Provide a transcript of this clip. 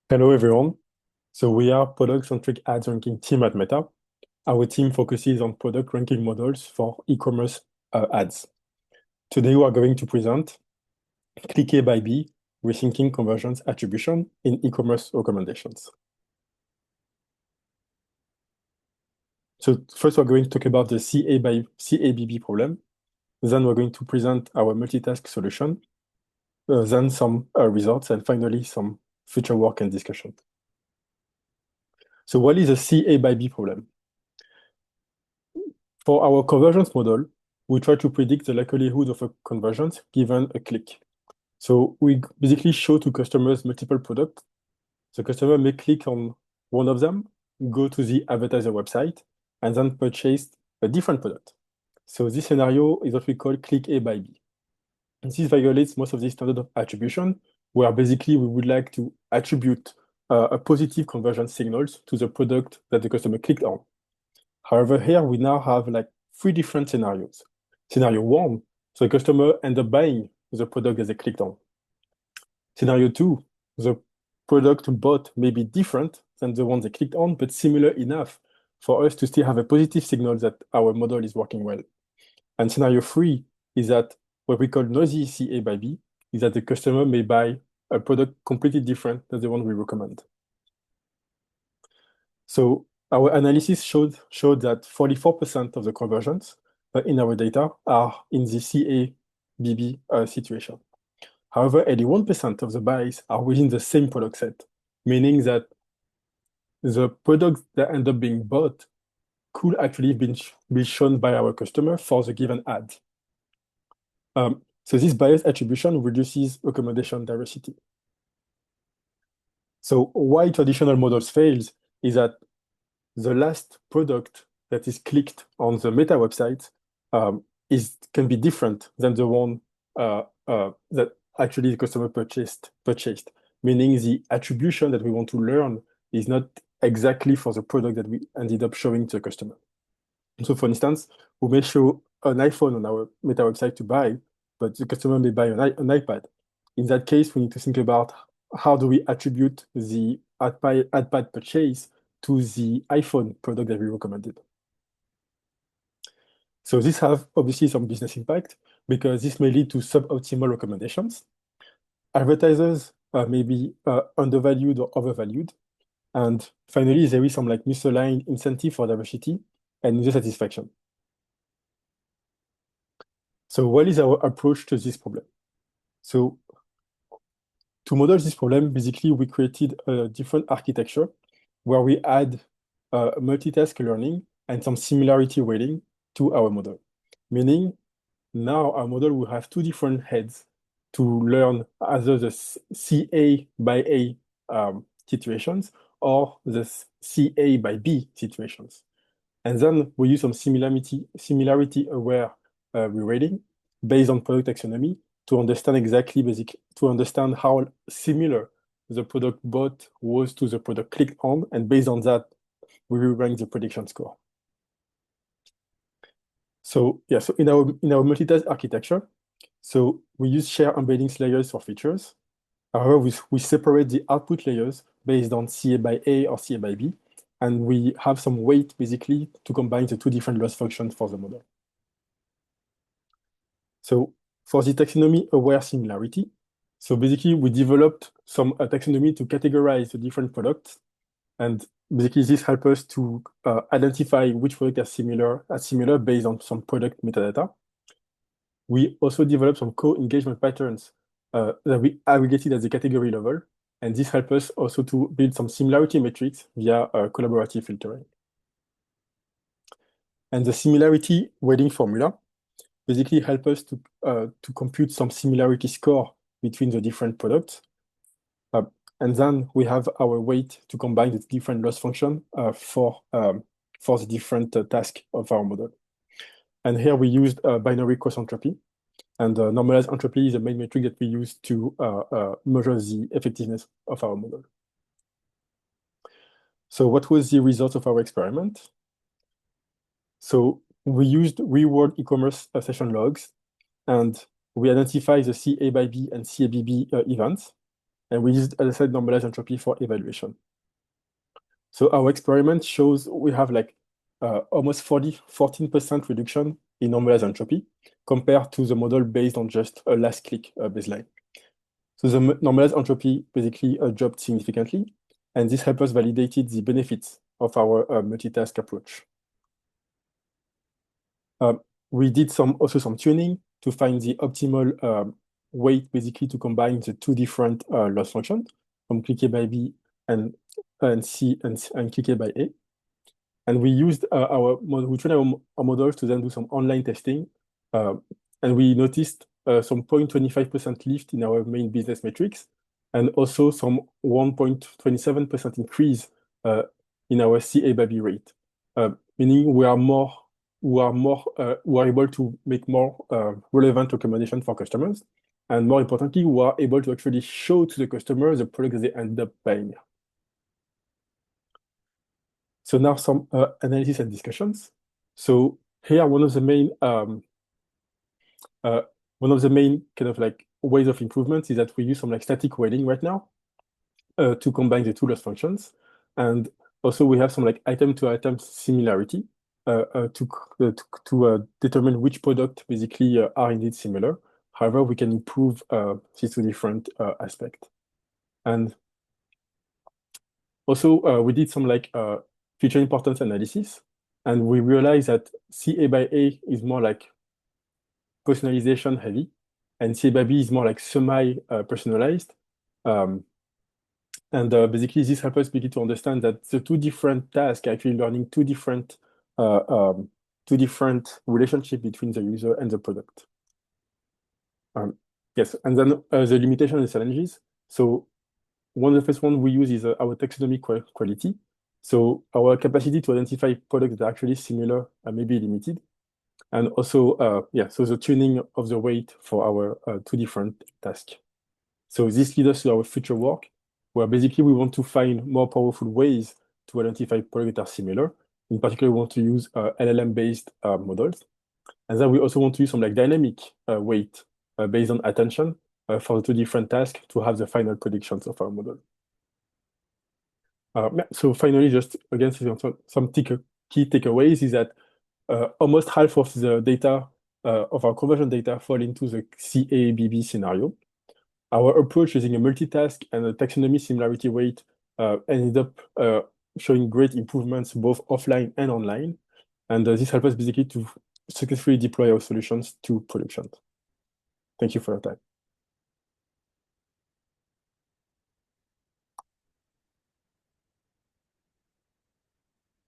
Hello, everyone. So we are product-centric ads ranking team at Meta. Our team focuses on product ranking models for e-commerce ads. Today, we are going to present Click A by B, Rethinking Conversions Attribution in e-commerce recommendations. So first, we're going to talk about the CABB problem. Then we're going to present our multitask solution. Then some results, and finally, some future work and discussion. So what is a CA by B problem? For our conversions model, we try to predict the likelihood of a conversion given a click. So we basically show to customers multiple products. The customer may click on one of them, go to the advertiser website, and then purchase a different product. So this scenario is what we call click A by B. And this violates most of the standard of attribution, where basically we would like to attribute a positive conversion signals to the product that the customer clicked on. However, here we now have like three different scenarios. Scenario one, so the customer end up buying the product that they clicked on. Scenario two, the product bought may be different than the one they clicked on, but similar enough for us to still have a positive signal that our model is working well. And scenario three is that what we call noisy CA by B is that the customer may buy a product completely different than the one we recommend. So our analysis showed that 44% of the conversions in our data are in the CA-BB situation. However, 81% of the buys are within the same product set, meaning that the products that end up being bought could actually be shown by our customer for the given ad. So this bias attribution reduces recommendation diversity. So why traditional models fails is that the last product that is clicked on the Meta website can be different than the one that actually the customer purchased, meaning the attribution that we want to learn is not exactly for the product that we ended up showing to the customer. So for instance, we may show an iPhone on our Meta website to buy, but the customer may buy an iPad. In that case, we need to think about how do we attribute the iPad purchase to the iPhone product that we recommended. So this have obviously some business impact because this may lead to suboptimal recommendations. Advertisers may be undervalued or overvalued. And finally, there is some like misaligned incentive for diversity and user satisfaction. So what is our approach to this problem? So to model this problem, basically we created a different architecture where we add multitask learning and some similarity weighting to our model. Meaning now our model will have two different heads to learn either the CA by A situations or the CA by B situations. And then we use some similarity aware reweighting based on product taxonomy to understand how similar the product bought was to the product clicked on, and based on that, we will rank the prediction score. So yeah, so in our multitask architecture, so we use shared embeddings layers for features. However, we separate the output layers based on CA by A or CA by B, and we have some weight basically to combine the two different loss functions for the model. So for the taxonomy-aware similarity, so basically we developed some taxonomy to categorize the different products, and basically this helps us to identify which products are similar based on some product metadata. We also developed some co-engagement patterns that we aggregated at the category level, and this helps us also to build some similarity metrics via collaborative filtering. And the similarity weighting formula basically help us to compute some similarity score between the different products. And then we have our weight to combine the different loss function for the different task of our model. And here we used binary cross entropy. And normalized entropy is the main metric that we use to measure the effectiveness of our model. So what was the result of our experiment? So we used real-world e-commerce session logs, and we identified the CA by B and CABB events. And we used, as I said, normalized entropy for evaluation. So our experiment shows we have like almost 14% reduction in normalized entropy compared to the model based on just a last click baseline. So the normalized entropy basically dropped significantly, and this helped us validate the benefits of our multitask approach. We did also some tuning to find the optimal weight, basically to combine the two different loss functions from click by B and C and click by A. And we used we trained our models to then do some online testing. And we noticed some 0.25% lift in our main business metrics, and also some 1.27% increase in our CA by B rate, meaning we are able to make more relevant recommendations for customers. And more importantly, we are able to actually show to the customer the product they end up buying. So now some analysis and discussions. So here, one of the main kind of like ways of improvement is that we use some like static weighting right now to combine the two loss functions. And also we have some like item to item similarity to determine which product basically are indeed similar. However, we can improve these two different aspects. And also we did some like feature importance analysis, and we realized that CA by A is more like personalization heavy, and CA by B is more like semi-personalized. And basically, this helps us begin to understand that the two different tasks are actually learning two different relationships between the user and the product. Yes, and then the limitations and challenges. So one of the first ones we use is our taxonomy quality. So our capacity to identify products that are actually similar may be limited. And also, so the tuning of the weight for our two different tasks. So this leads us to our future work, where basically we want to find more powerful ways to identify products that are similar. In particular, we want to use LLM-based models. And then we also want to use some like dynamic weight based on attention for the two different tasks to have the final predictions of our model. So finally, just again, some key takeaways is that almost half of the data of our conversion data fall into the CABB scenario. Our approach using a multitask and a taxonomy similarity weight ended up showing great improvements both offline and online. And this helped us basically to successfully deploy our solutions to production. Thank you for your time.